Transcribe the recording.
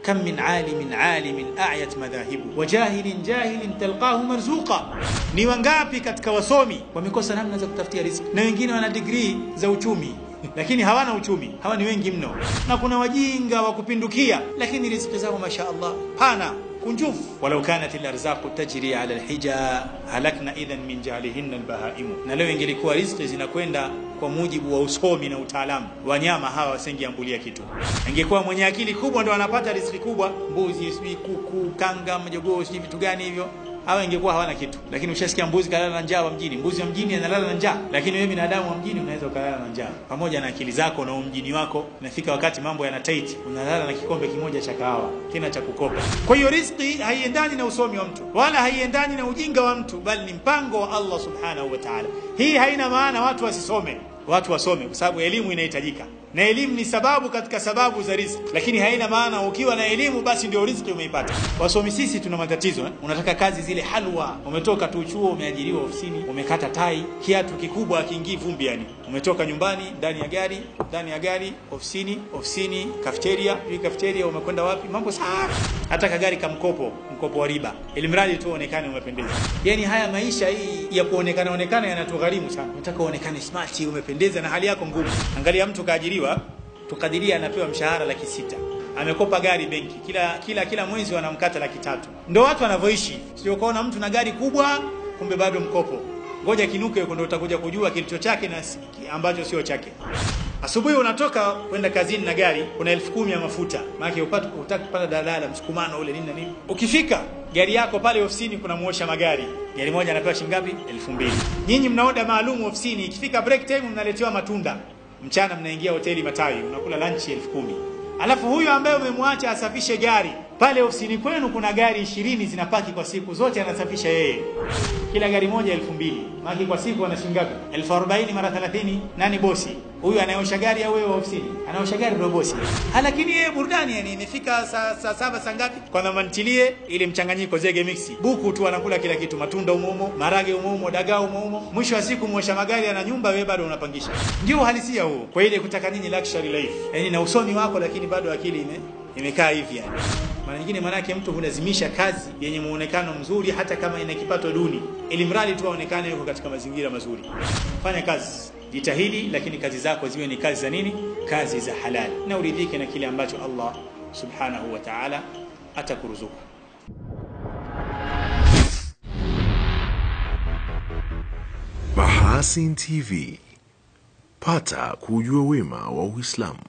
kam min alimin a'yat madhahibu wa jahilin talqahu marzuqa. Ni wangapi katika wasomi wamekosa namna za kutafutia riziki, na wengine wana degree za uchumi lakini hawana uchumi. Hawa ni wengi mno. Na kuna wajinga wa kupindukia lakini riziki zao mashaallah pana kunjufu. Walau kanat al-arzaqu tajri ala al-hija halakna idhan min jahlihinna al-bahaimu. Na leo ingelikuwa riziki zinakwenda kwa mujibu wa usomi na utaalamu, wanyama hawa wasingeambulia kitu. Ingekuwa mwenye akili kubwa ndo anapata riziki kubwa, mbuzi, kuku, kanga, mjogoo, vitu gani hivyo, hawa ingekuwa hawana kitu. Lakini ushasikia mbuzi kalala na njaa wa mjini, mbuzi wa mjini analala na njaa, lakini wewe binadamu wa mjini unaweza ukalala na njaa. Pamoja na akili zako na mjini wako, inafika wakati mambo yana tight, unalala na kikombe kimoja cha kahawa, tena cha kukopa. Kwa hiyo riziki haiendani na usomi wa mtu, wala haiendani na ujinga wa mtu, bali ni mpango wa Allah subhanahu wa ta'ala. Hii haina maana watu wasisome. Watu wasome kwa sababu elimu inahitajika, na elimu ni sababu katika sababu za riziki, lakini haina maana ukiwa na elimu basi ndio riziki umeipata. Wasomi sisi tuna matatizo Unataka kazi zile halwa, umetoka tu chuo, umeajiriwa ofisini, umekata tai, kiatu kikubwa kiingii vumbi, yani umetoka nyumbani, ndani ya gari, ofisini, cafeteria, umekwenda wapi, mambo safi. Hata kagari mkopo wa riba, ili mradi tu uonekane umependeza. Yani haya maisha hii ya kuonekana yanatugharimu sana. Unataka uonekane smart, umependeza na hali yako ngumu. Angalia mtu kaajiriwa, tukadiria anapewa mshahara 600. Amekopa gari benki, kila mwezi wanamkata 300. Ndio watu wanavyoishi. Sio kaona mtu na gari kubwa kumbe bado mkopo. Ngoja kinuke huko ndio utakuja kujua kilicho chake na ambacho sio chake. Asubuhi unatoka kwenda kazini na gari, kuna 10,000 ya mafuta. Maana utaki kupanda dalala, msukumano ule nini na nini. Ukifika gari yako pale ofisini kuna muosha magari. Gari moja anapewa shilingi ngapi? 2,000. Nyinyi mna oda maalum ofisini, ikifika break time mnaletewa matunda. Mchana mnaingia hoteli Matawi, unakula lunch 10,000. Alafu huyu ambaye umemwacha asafishe gari, pale ofisini kwenu kuna gari 20 zinapaki kwa siku, zote anasafisha yeye. Kila gari moja 2,000. Maana kwa siku ana shilingi ngapi? 40,000 mara 30. Nani bosi? Huyu anaosha gari au wewe ofisini? Anaosha gari ndio bosi. Lakini yeye burudani, yani imefika saa 7 saa ngapi? Kwanza mantilie ile mchanganyiko zege mixi. Buku tu anakula kila kitu, matunda umomo, marage umomo, dagaa umomo. Mwisho wa siku muosha magari ana nyumba, wewe bado unapangisha. Ndio uhalisia huo. Kwa ile kutaka nini luxury life. Yani na usomi wako lakini bado akili imekaa hivi yani. Mara nyingine manake mtu hulazimisha kazi yenye muonekano mzuri hata kama ina kipato duni, ili mradi tu aonekane yuko katika mazingira mazuri. Fanya kazi, jitahidi, lakini kazi zako ziwe ni kazi za nini? Kazi za halali, na uridhike na kile ambacho Allah subhanahu wa ta'ala atakuruzuku. Mahasin TV, pata kujua wema wa Uislamu.